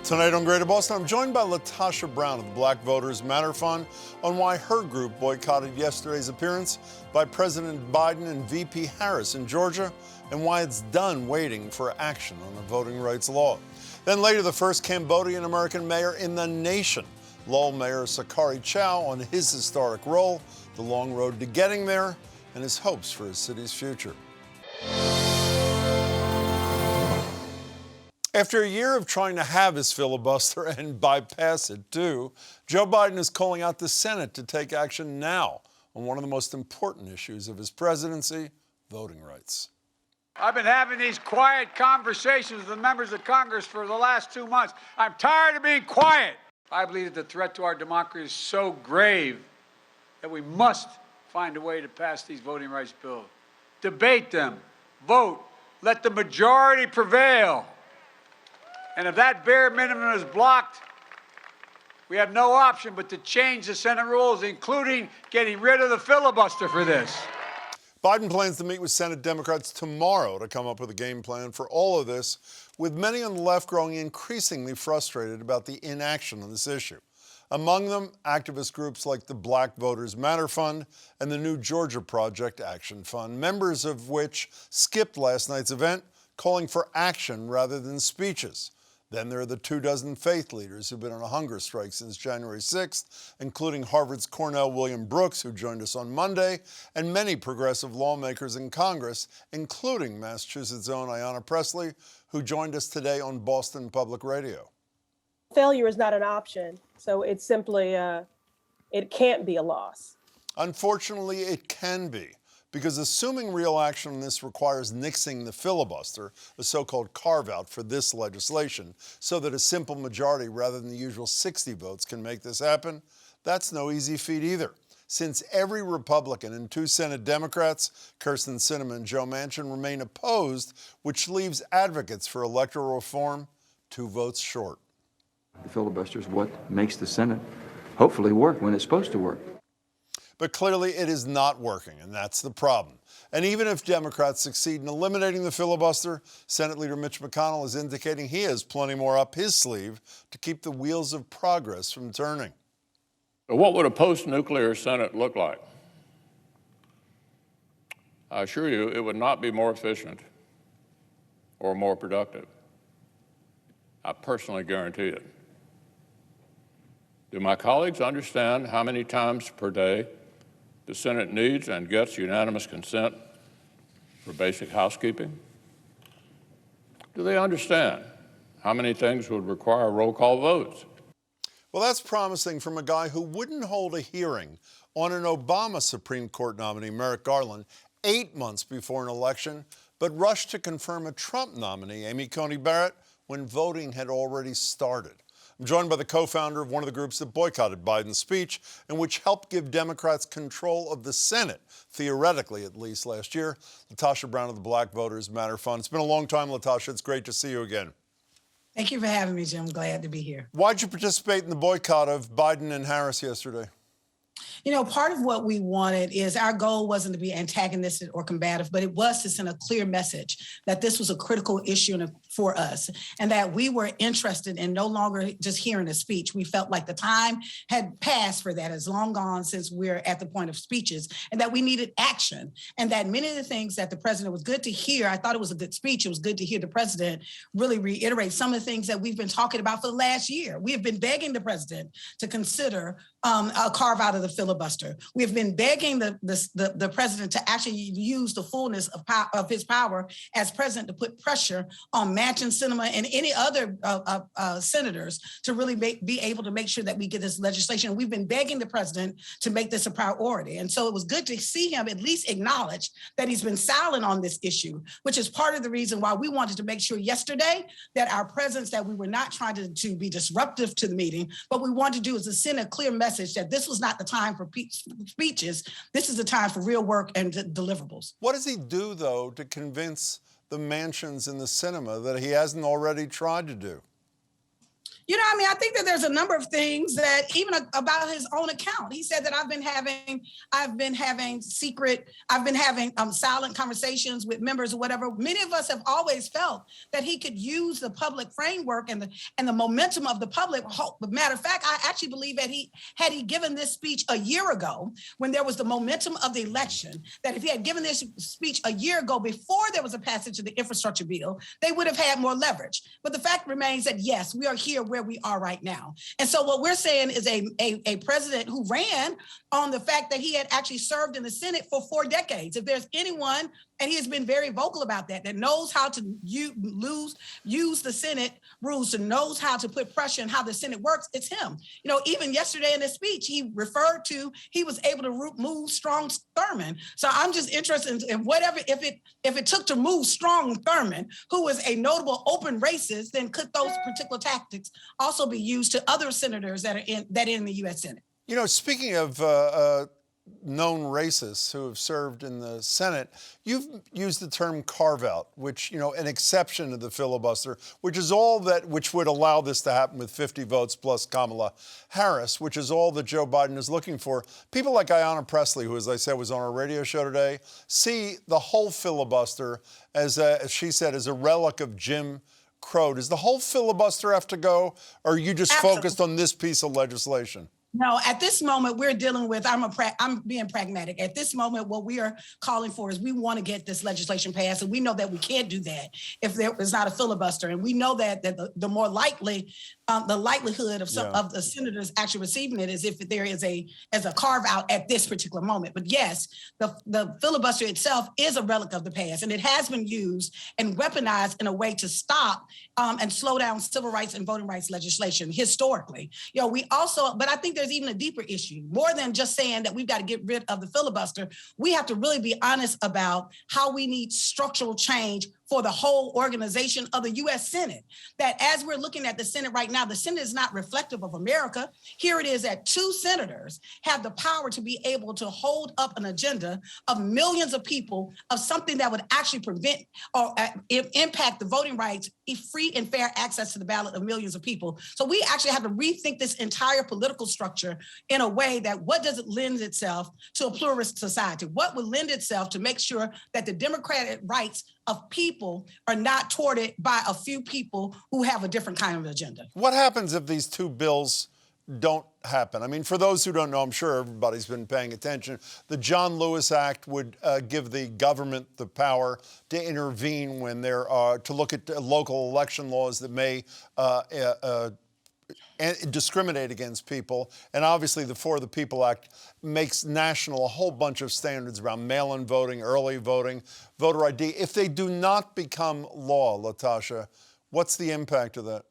Tonight on Greater Boston, I'm joined by LaTosha Brown of the Black Voters Matter Fund on why her group boycotted yesterday's appearance by President Biden and VP Harris in Georgia, and why it's done waiting for action on the voting rights law. Then later, the first Cambodian American mayor in the nation, Lowell Mayor Sokhary Chau, on his historic role, the long road to getting there, and his hopes for his city's future. After a year of trying to have his filibuster and bypass it too, Joe Biden is calling out the Senate to take action now on one of the most important issues of his presidency, voting rights. I've been having these quiet conversations with the members of Congress for the last 2 months. I'm tired of being quiet. I believe that the threat to our democracy is so grave that we must find a way to pass these voting rights bills. Debate them, vote, let the majority prevail. And if that bare minimum is blocked, we have no option but to change the Senate rules, including getting rid of the filibuster for this. Biden plans to meet with Senate Democrats tomorrow to come up with a game plan for all of this, with many on the left growing increasingly frustrated about the inaction on this issue. Among them, activist groups like the Black Voters Matter Fund and the New Georgia Project Action Fund, members of which skipped last night's event, calling for action rather than speeches. Then there are the 24 faith leaders who've been on a hunger strike since January 6th, including Harvard's Cornell William Brooks, who joined us on Monday, and many progressive lawmakers in Congress, including Massachusetts' own Ayanna Pressley, who joined us today on Boston Public Radio. Failure is not an option, so it's simply, it can't be a loss. Unfortunately, it can be, because assuming real action on this requires nixing the filibuster, a so-called carve-out for this legislation, so that a simple majority rather than the usual 60 votes can make this happen, that's no easy feat either, since every Republican and 2 Senate Democrats, Kyrsten Sinema and Joe Manchin, remain opposed, which leaves advocates for electoral reform 2 votes short. The filibuster is what makes the Senate hopefully work when it's supposed to work. But clearly it is not working, and that's the problem. And even if Democrats succeed in eliminating the filibuster, Senate Leader Mitch McConnell is indicating he has plenty more up his sleeve to keep the wheels of progress from turning. What would a post-nuclear Senate look like? I assure you it would not be more efficient or more productive. I personally guarantee it. Do my colleagues understand how many times per day the Senate needs and gets unanimous consent for basic housekeeping? Do they understand how many things would require roll call votes? Well, that's promising from a guy who wouldn't hold a hearing on an Obama Supreme Court nominee, Merrick Garland, 8 months before an election, but rushed to confirm a Trump nominee, Amy Coney Barrett, when voting had already started. I'm joined by the co-founder of one of the groups that boycotted Biden's speech and which helped give Democrats control of the Senate, theoretically at least, last year, LaTosha Brown of the Black Voters Matter Fund. It's been a long time, LaTosha. It's great to see you again. Thank you for having me, Jim. Glad to be here. Why'd you participate in the boycott of Biden and Harris yesterday? You know, part of what we wanted is our goal wasn't to be antagonistic or combative, but it was to send a clear message that this was a critical issue for us and that we were interested in no longer just hearing a speech. We felt like the time had passed for that, is long gone since we're at the point of speeches, and that we needed action. And that many of the things that the president was good to hear, I thought it was a good speech. It was good to hear the president really reiterate some of the things that we've been talking about for the last year. We have been begging the president to consider a carve out of the filibuster. We have been begging the president to actually use the fullness of his power as president to put pressure on Manchin, Sinema, and any other senators to really be able to make sure that we get this legislation. We've been begging the president to make this a priority. And so it was good to see him at least acknowledge that he's been silent on this issue, which is part of the reason why we wanted to make sure yesterday that our presence, that we were not trying to be disruptive to the meeting, but we wanted to do is to send a clear message that this was not the time for speeches. This is the time for real work and deliverables. What does he do, though, to convince the Manchins and the Sinema that he hasn't already tried to do? You know, I mean, I think that there's a number of things that even about his own account, he said that I've been having silent conversations with members or whatever. Many of us have always felt that he could use the public framework and the momentum of the public. Matter of fact, I actually believe that had he given this speech a year ago, when there was the momentum of the election, that if he had given this speech a year ago before there was a passage of the infrastructure bill, they would have had more leverage. But the fact remains that yes, we are here where we are right now. And so what we're saying is a president who ran on the fact that he had actually served in the Senate for 4 decades. If there's anyone, and he has been very vocal about that knows how to use the Senate rules, and knows how to put pressure on how the Senate works, it's him. You know, even yesterday in his speech, he referred to, he was able to move Strong Thurmond. So I'm just interested in whatever, if it took to move Strong Thurmond, who was a notable open racist, then could those particular tactics also be used to other senators that are in the U.S. Senate? You know, speaking of known racists who have served in the Senate, you've used the term carve-out, which, you know, an exception to the filibuster, which would allow this to happen with 50 votes plus Kamala Harris, which is all that Joe Biden is looking for. People like Ayanna Pressley, who, as I said, was on our radio show today, see the whole filibuster as she said, as a relic of Jim Braude. Does the whole filibuster have to go, or are you just focused on this piece of legislation? No, at this moment, we're dealing with, I'm being pragmatic. At this moment, what we are calling for is we want to get this legislation passed. And we know that we can't do that if there is not a filibuster. And we know that the more likely, the likelihood of some of the senators actually receiving it is if there is a carve out at this particular moment. But yes, the filibuster itself is a relic of the past, and it has been used and weaponized in a way to stop and slow down civil rights and voting rights legislation historically. You know, but I think there's even a deeper issue. More than just saying that we've got to get rid of the filibuster, we have to really be honest about how we need structural change for the whole organization of the U.S. Senate. That as we're looking at the Senate right now, the Senate is not reflective of America. Here it is that 2 senators have the power to be able to hold up an agenda of millions of people of something that would actually prevent or impact the voting rights, free and fair access to the ballot of millions of people. So we actually have to rethink this entire political structure in a way that what does it lend itself to a pluralist society? What would lend itself to make sure that the democratic rights of people are not thwarted by a few people who have a different kind of agenda? What happens if these 2 bills don't happen? I mean, for those who don't know, I'm sure everybody's been paying attention. The John Lewis Act would give the government the power to intervene when there are, to look at local election laws that may and discriminate against people. And obviously the For the People Act makes national a whole bunch of standards around mail-in voting, early voting, voter ID. If they do not become law, LaTosha, what's the impact of that?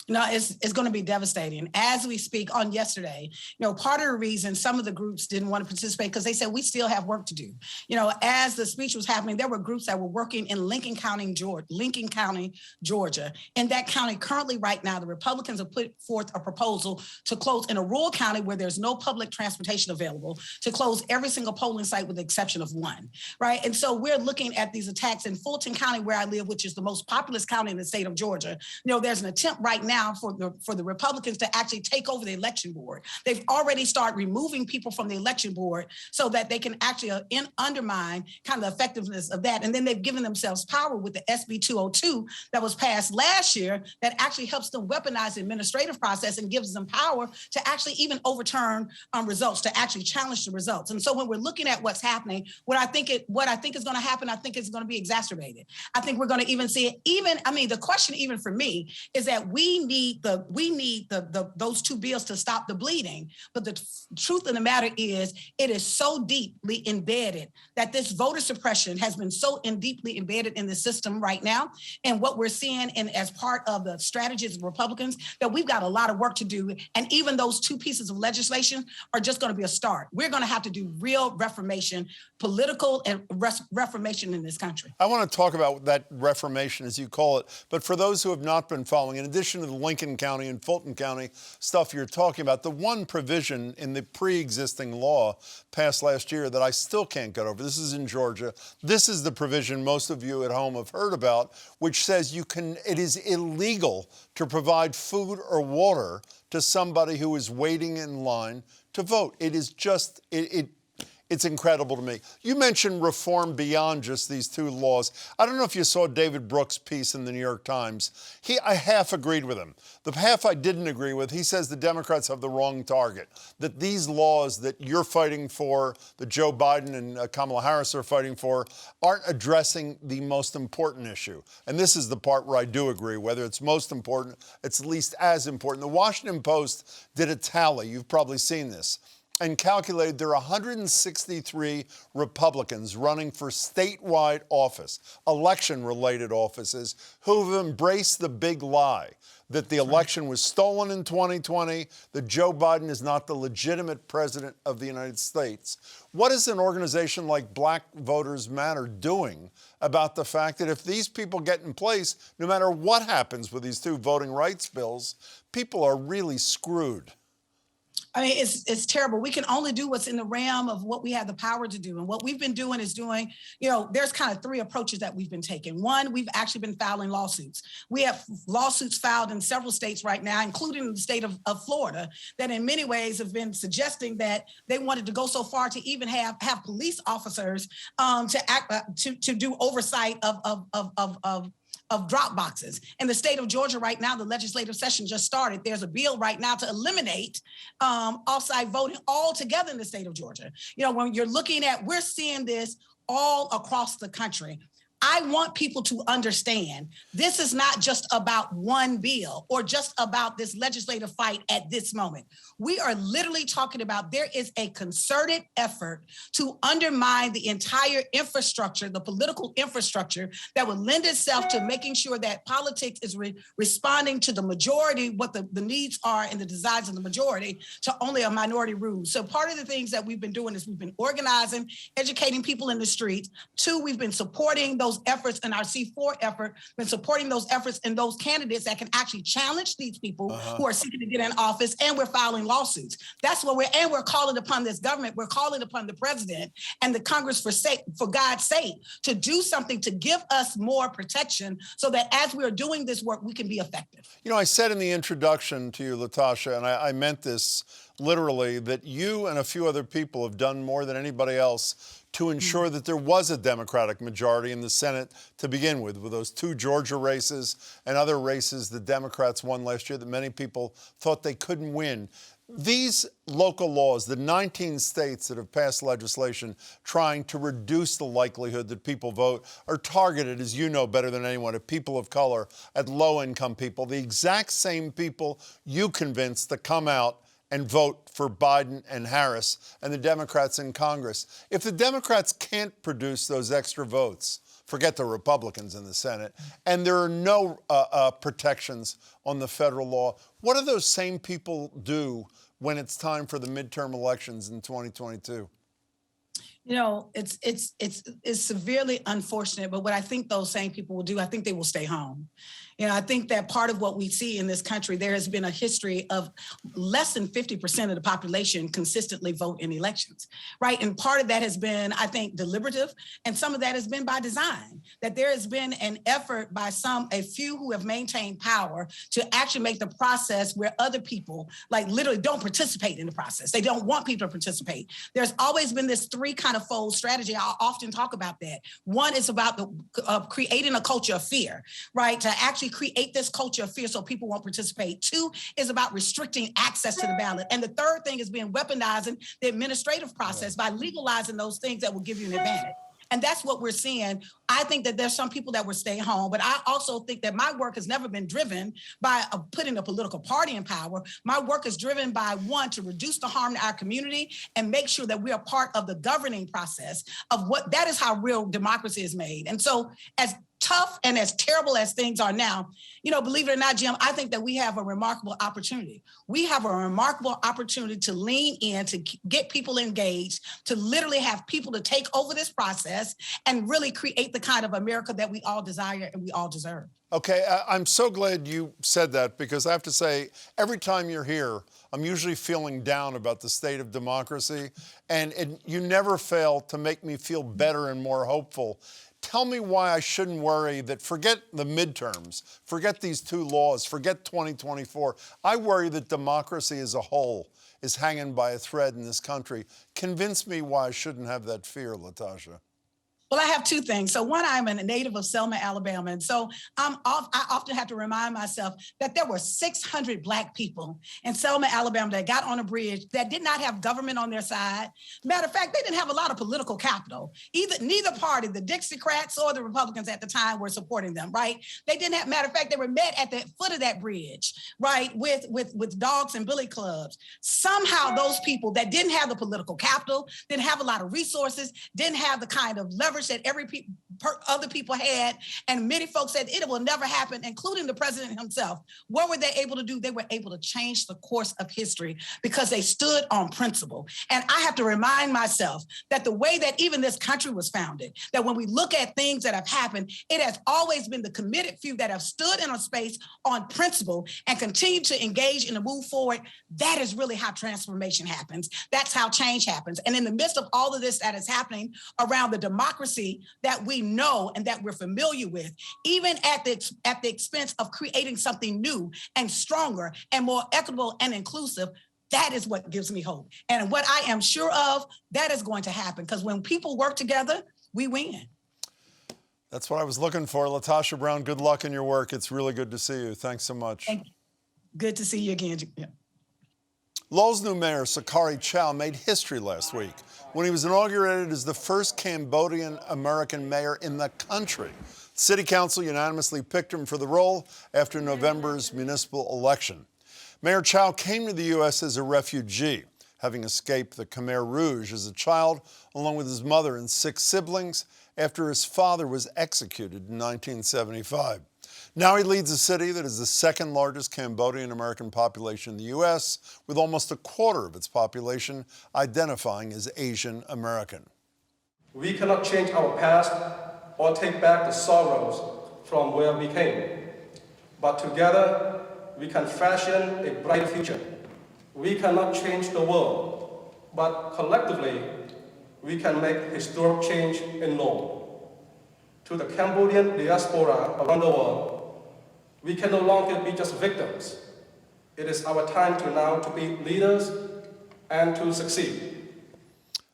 No, it's going to be devastating. As we speak on yesterday, you know, part of the reason some of the groups didn't want to participate because they said we still have work to do. You know, as the speech was happening, there were groups that were working in Lincoln County, Georgia. In that county currently right now, the Republicans have put forth a proposal to close in a rural county where there's no public transportation available, to close every single polling site with the exception of 1, right? And so we're looking at these attacks in Fulton County where I live, which is the most populous county in the state of Georgia. You know, there's an attempt right now for the Republicans to actually take over the election board. They've already started removing people from the election board so that they can actually undermine kind of the effectiveness of that. And then they've given themselves power with the SB 202 that was passed last year that actually helps them weaponize the administrative process and gives them power to actually even overturn results, to actually challenge the results. And so when we're looking at what's happening, what I think is going to happen, I think it's going to be exacerbated. I think we're going to even see it. The question even for me is that we need those 2 bills to stop the bleeding. But the truth of the matter is, it is so deeply embedded that this voter suppression has been so deeply embedded in the system right now. And what we're seeing as part of the strategies of Republicans, that we've got a lot of work to do. And even those 2 pieces of legislation are just going to be a start. We're going to have to do real reformation, political and reformation in this country. I want to talk about that reformation, as you call it. But for those who have not been following, in addition to the Lincoln County and Fulton County stuff you're talking about. The one provision in the pre-existing law passed last year that I still can't get over, this is in Georgia. This is the provision most of you at home have heard about, which says it is illegal to provide food or water to somebody who is waiting in line to vote. It is just, it's incredible to me. You mentioned reform beyond just these two laws. I don't know if you saw David Brooks' piece in the New York Times. I half agreed with him. The half I didn't agree with, he says the Democrats have the wrong target, that these laws that you're fighting for, that Joe Biden and Kamala Harris are fighting for, aren't addressing the most important issue. And this is the part where I do agree. Whether it's most important, it's at least as important. The Washington Post did a tally. You've probably seen this, and calculated there are 163 Republicans running for statewide office, election-related offices, who've embraced the big lie that the election was stolen in 2020, that Joe Biden is not the legitimate president of the United States. What is an organization like Black Voters Matter doing about the fact that if these people get in place, no matter what happens with these two voting rights bills, people are really screwed? I mean, it's terrible. We can only do what's in the realm of what we have the power to do. And what we've been doing is there's kind of three approaches that we've been taking. One, we've actually been filing lawsuits. We have lawsuits filed in several states right now, including the state of Florida, that in many ways have been suggesting that they wanted to go so far to even have police officers to do oversight of drop boxes. In the state of Georgia right now, the legislative session just started. There's a bill right now to eliminate off-site voting altogether in the state of Georgia. When you're looking at, we're seeing this all across the country. I want people to understand this is not just about one bill or just about this legislative fight at this moment. We are literally talking about there is a concerted effort to undermine the entire infrastructure, the political infrastructure that would lend itself to making sure that politics is responding to the majority, what the needs are and the desires of the majority, to only a minority rule. So part of the things that we've been doing is we've been organizing, educating people in the streets. Two, we've been supporting those efforts in our C4 effort, been supporting those efforts and those candidates that can actually challenge these people who are seeking to get in office, and we're filing lawsuits. That's what we're calling upon this government. We're calling upon the president and the Congress for God's sake to do something to give us more protection so that as we're doing this work, we can be effective. I said in the introduction to you, LaTosha, and I meant this literally, that you and a few other people have done more than anybody else to ensure that there was a Democratic majority in the Senate to begin with those two Georgia races and other races the Democrats won last year that many people thought they couldn't win. These local laws, the 19 states that have passed legislation trying to reduce the likelihood that people vote, are targeted, as you know better than anyone, at people of color, at low-income people, the exact same people you convinced to come out and vote for Biden and Harris and the Democrats in Congress. If the Democrats can't produce those extra votes, forget the Republicans in the Senate, and there are no protections on the federal law, what do those same people do when it's time for the midterm elections in 2022? It's severely unfortunate, but what I think those same people will do, I think they will stay home. I think that part of what we see in this country, there has been a history of less than 50% of the population consistently vote in elections, right? And part of that has been, I think, deliberative, and some of that has been by design, that there has been an effort by a few who have maintained power to actually make the process where other people, literally don't participate in the process. They don't want people to participate. There's always been this three kind of fold strategy. I'll often talk about that. One is about creating a culture of fear, right? To actually create this culture of fear so people won't participate. Two is about restricting access to the ballot. And the third thing is weaponizing the administrative process by legalizing those things that will give you an advantage. And that's what we're seeing. I think that there's some people that will stay home, but I also think that my work has never been driven by putting a political party in power. My work is driven by, one, to reduce the harm to our community and make sure that we are part of the governing process of that is how real democracy is made. And so as tough and as terrible as things are now, believe it or not, Jim, I think that we have a remarkable opportunity. We have a remarkable opportunity to lean in, to get people engaged, to literally have people to take over this process and really create the the kind of America that we all desire and we all deserve. Okay, I'm so glad you said that, because I have to say, every time you're here, I'm usually feeling down about the state of democracy, and you never fail to make me feel better and more hopeful. Tell me why I shouldn't worry that, forget the midterms, forget these two laws, forget 2024. I worry that democracy as a whole is hanging by a thread in this country. Convince me why I shouldn't have that fear, LaTosha. Well, I have two things. So one, I'm a native of Selma, Alabama. And so I often have to remind myself that there were 600 Black people in Selma, Alabama that got on a bridge that did not have government on their side. Matter of fact, they didn't have a lot of political capital. Neither party, the Dixiecrats or the Republicans at the time, were supporting them, right? They didn't have, matter of fact, they were met at the foot of that bridge, right, with dogs and billy clubs. Somehow those people that didn't have the political capital, didn't have a lot of resources, didn't have the kind of leverage that other people had, and many folks said it will never happen, including the president himself. What were they able to do? They were able to change the course of history because they stood on principle. And I have to remind myself that the way that even this country was founded, that when we look at things that have happened, it has always been the committed few that have stood in a space on principle and continue to engage and to move forward. That is really how transformation happens. That's how change happens. And in the midst of all of this that is happening around the democracy that we know and that we're familiar with, even at the expense of creating something new and stronger and more equitable and inclusive, that is what gives me hope. And what I am sure of, that is going to happen, because when people work together, we win. That's what I was looking for. LaTosha Brown, good luck in your work. It's really good to see you. Thanks so much. Thank you. Good to see you again. Yeah. Lowell's new mayor, Sokhary Chau, made history last week when he was inaugurated as the first Cambodian American mayor in the country. City Council unanimously picked him for the role after November's municipal election. Mayor Chau came to the U.S. as a refugee, having escaped the Khmer Rouge as a child, along with his mother and 6 siblings, after his father was executed in 1975. Now he leads a city that is the second largest Cambodian American population in the U.S., with almost a quarter of its population identifying as Asian American. We cannot change our past or take back the sorrows from where we came, but together we can fashion a brighter future. We cannot change the world, but collectively we can make historic change in Lowell. To the Cambodian diaspora around the world, we can no longer be just victims. It is our time now to be leaders and to succeed.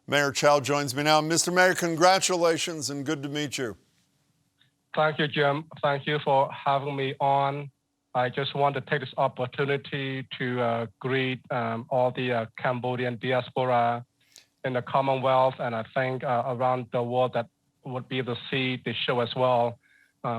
Mayor Chau joins me now. Mr. Mayor, congratulations and good to meet you. Thank you, Jim. Thank you for having me on. I just want to take this opportunity to greet all the Cambodian diaspora in the Commonwealth, and I think around the world that would be able to see this show as well. You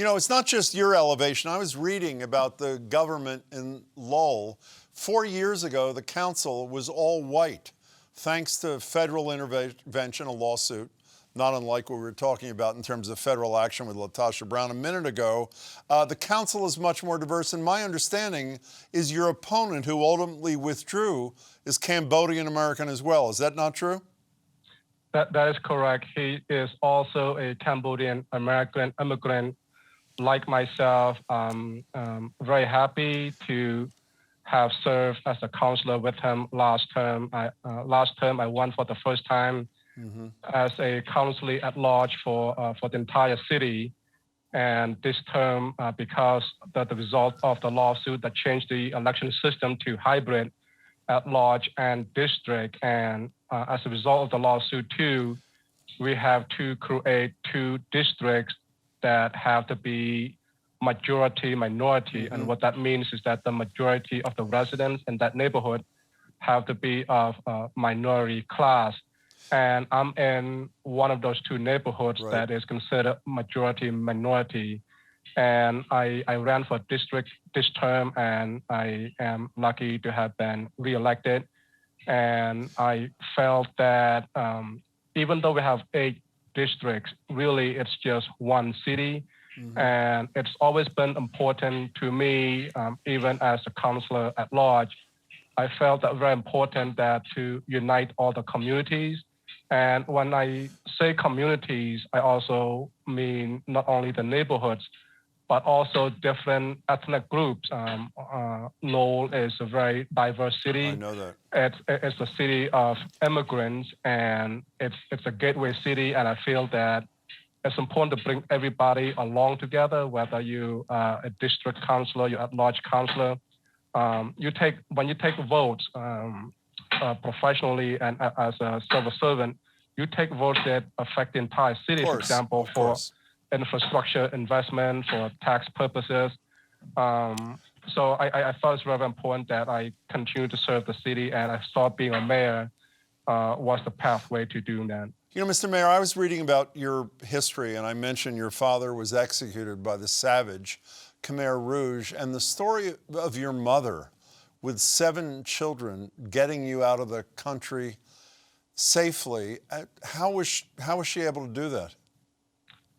know, it's not just your elevation. I was reading about the government in Lowell. 4 years ago, the council was all white, thanks to federal intervention, a lawsuit, not unlike what we were talking about in terms of federal action with LaTosha Brown a minute ago. The council is much more diverse, and my understanding is your opponent, who ultimately withdrew, is Cambodian American as well. Is that not true? That is correct. He is also a Cambodian American immigrant like myself. Very happy to have served as a councilor with him last term. Last term, I won for the first time as a councilor at large for the entire city. And this term, because the result of the lawsuit that changed the election system to hybrid at large and district, and as a result of the lawsuit too, we have to create 2 districts that have to be majority minority. And what that means is that the majority of the residents in that neighborhood have to be of minority class. And I'm in one of those 2 neighborhoods that is considered majority minority. And I ran for district this term, and I am lucky to have been reelected. And I felt that even though we have 8 districts, really it's just one city. And it's always been important to me, even as a councilor at large. I felt that very important that to unite all the communities And when I say communities, I also mean not only the neighborhoods, but also different ethnic groups. Lowell is a very diverse city. I know that. It's a city of immigrants, and it's a gateway city. And I feel that it's important to bring everybody along together, whether you are a district councilor, you're at-large councilor. When you take votes professionally and as a civil servant, you take votes that affect the entire city, for example, for infrastructure investment, for tax purposes. So I thought it's very important that I continue to serve the city, and I thought being a mayor was the pathway to doing that. You know, Mr. Mayor, I was reading about your history, and I mentioned your father was executed by the savage Khmer Rouge, and the story of your mother with 7 children getting you out of the country safely. How was she able to do that?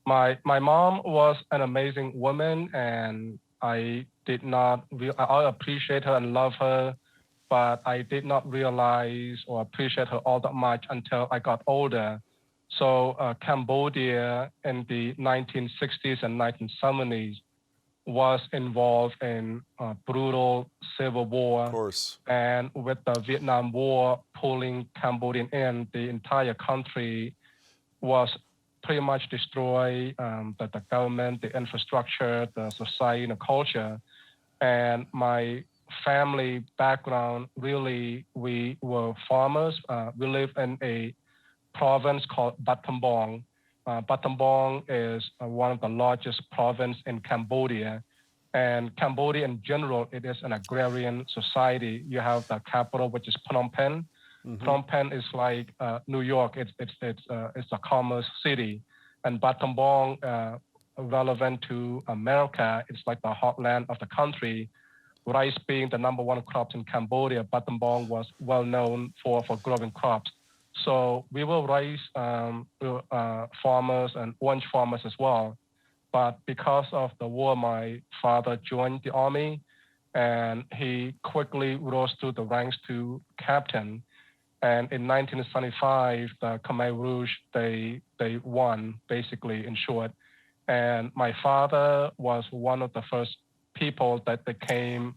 My mom was an amazing woman, and I appreciate her and love her, but I did not realize or appreciate her all that much until I got older. So Cambodia in the 1960s and 1970s was involved in a brutal civil war. Of course. And with the Vietnam War pulling Cambodian in, the entire country was pretty much destroyed, the government, the infrastructure, the society, and the culture. And my family background, really, we were farmers. We live in a province called Battambang. Battambang is one of the largest provinces in Cambodia. And Cambodia in general, it is an agrarian society. You have the capital, which is Phnom Penh. Mm-hmm. Phnom Penh is like New York. It's a commerce city. And Battambang, relevant to America, it's like the heartland of the country. Rice being the #1 crop in Cambodia, Battambang was well known for growing crops. So we were rice farmers and orange farmers as well. But because of the war, my father joined the army, and he quickly rose through the ranks to captain. And in 1975, the Khmer Rouge, they won, basically, in short. And my father was one of the first people that they came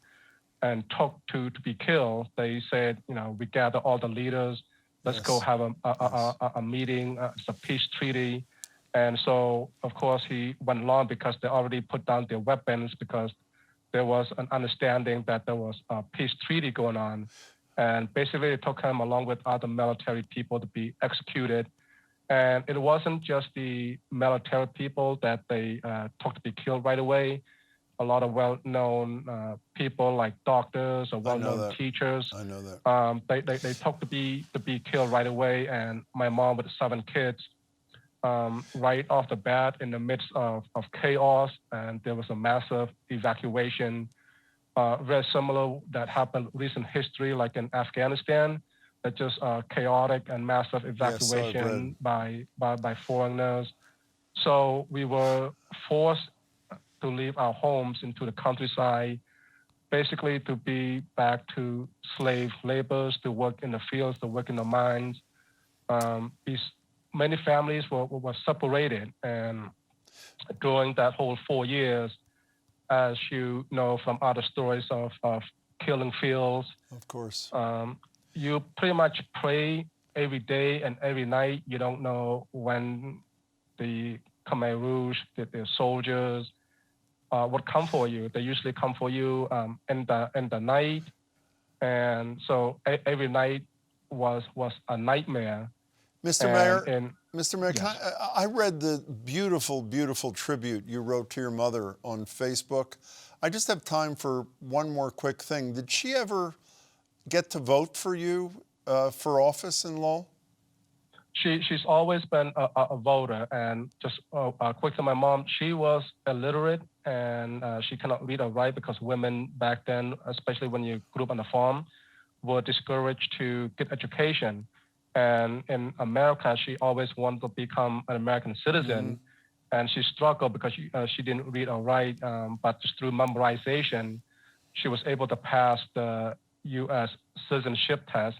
and took to be killed. They said, we gather all the leaders, let's go have a meeting, it's a peace treaty. And so, of course, he went along because they already put down their weapons, because there was an understanding that there was a peace treaty going on. And basically, it took him along with other military people to be executed. And it wasn't just the military people that they took to be killed right away. A lot of well-known people like doctors or well-known teachers. I know that. They took to be killed right away. And my mom with 7 kids, right off the bat, in the midst of chaos, and there was a massive evacuation, very similar that happened in recent history, like in Afghanistan. That just chaotic and massive evacuation by foreigners. So we were forced to leave our homes into the countryside, basically to be back to slave laborers, to work in the fields, to work in the mines. Many families were separated, and during that whole 4 years, as you know from other stories of killing fields, of course, you pretty much pray every day and every night. You don't know when the Khmer Rouge, the soldiers, would come for you. They usually come for you in the night, and so every night was a nightmare. Mr. Mayor, yes. I read the beautiful, beautiful tribute you wrote to your mother on Facebook. I just have time for one more quick thing. Did she ever get to vote for you for office in Lowell? She's always been a voter. And just quickly, my mom, she was illiterate, and she cannot read or write because women back then, especially when you grew up on the farm, were discouraged to get education. And in America, she always wanted to become an American citizen. Mm-hmm. And she struggled because she didn't read or write, but just through memorization, she was able to pass the U.S. citizenship test.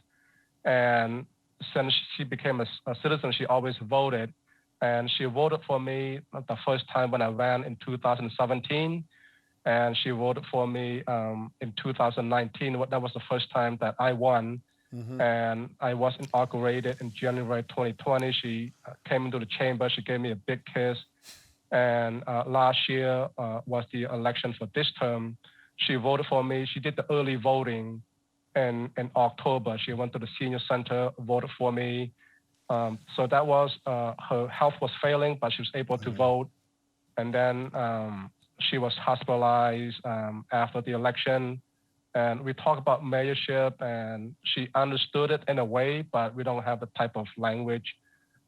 And since she became a citizen, she always voted. And she voted for me the first time when I ran in 2017. And she voted for me in 2019. That was the first time that I won. And I was inaugurated in January 2020. She came into the chamber. She gave me a big kiss. And last year was the election for this term. She voted for me. She did the early voting in October. She went to the senior center, voted for me. So that was, her health was failing, but she was able to vote. And then she was hospitalized after the election. And we talked about mayorship, and she understood it in a way, but we don't have the type of language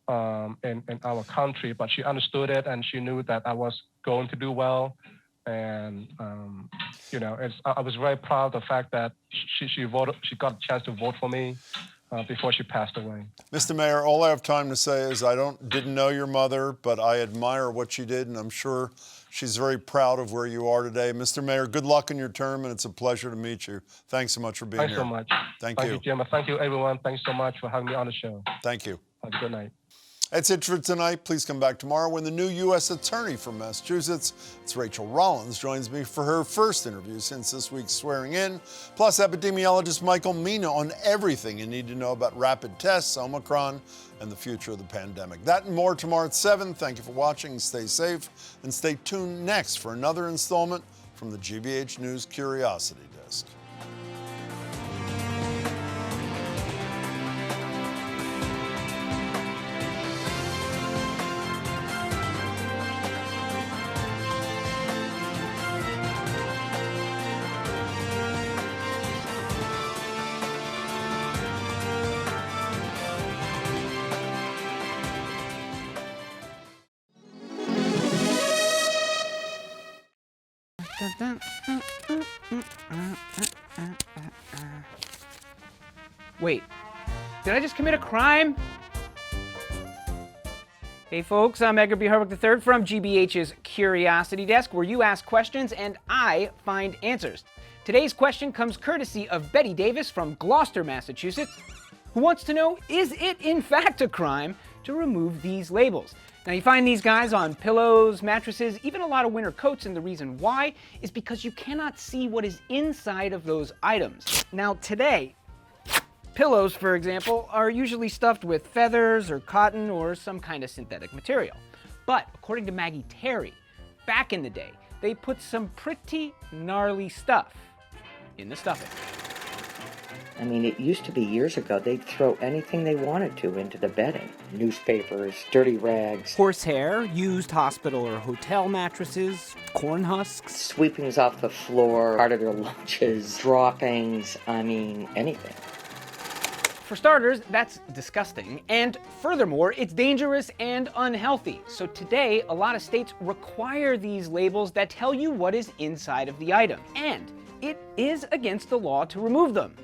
in our country. But she understood it, and she knew that I was going to do well. And I was very proud of the fact that she voted. She got a chance to vote for me before she passed away. Mr. Mayor, all I have time to say is I didn't know your mother, but I admire what she did, and I'm sure she's very proud of where you are today. Mr. Mayor, good luck in your term, and it's a pleasure to meet you. Thanks so much for being here. Thanks so much. Thank you. Thank you, Jim. Thank you, everyone. Thanks so much for having me on the show. Thank you. Have a good night. That's it for tonight. Please come back tomorrow when the new U.S. Attorney from Massachusetts, it's Rachel Rollins, joins me for her first interview since this week's swearing in. Plus, epidemiologist Michael Mina on everything you need to know about rapid tests, Omicron, and the future of the pandemic. That and more tomorrow at 7. Thank you for watching. Stay safe and stay tuned next for another installment from the GBH News Curiosity Desk. Wait, did I just commit a crime? Hey folks, I'm Edgar B. Herwick III from GBH's Curiosity Desk, where you ask questions and I find answers. Today's question comes courtesy of Betty Davis from Gloucester, Massachusetts, who wants to know, is it in fact a crime to remove these labels? Now you find these guys on pillows, mattresses, even a lot of winter coats, and the reason why is because you cannot see what is inside of those items. Now today, pillows, for example, are usually stuffed with feathers or cotton or some kind of synthetic material. But according to Maggie Terry, back in the day, they put some pretty gnarly stuff in the stuffing. I mean, it used to be years ago, they'd throw anything they wanted to into the bedding. Newspapers, dirty rags. Horsehair, used hospital or hotel mattresses, corn husks. Sweepings off the floor, part of their lunches, droppings, I mean, anything. For starters, that's disgusting, and furthermore, it's dangerous and unhealthy. So today, a lot of states require these labels that tell you what is inside of the item, and it is against the law to remove them.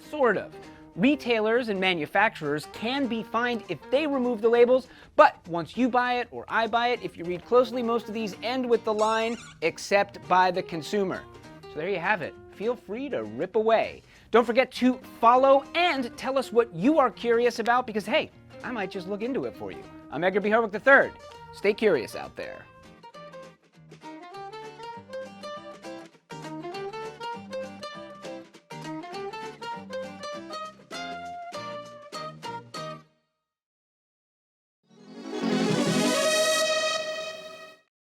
Sort of. Retailers and manufacturers can be fined if they remove the labels, but once you buy it or I buy it, if you read closely, most of these end with the line, except by the consumer. So there you have it. Feel free to rip away. Don't forget to follow and tell us what you are curious about because, hey, I might just look into it for you. I'm Edgar B. Herwick III. Stay curious out there.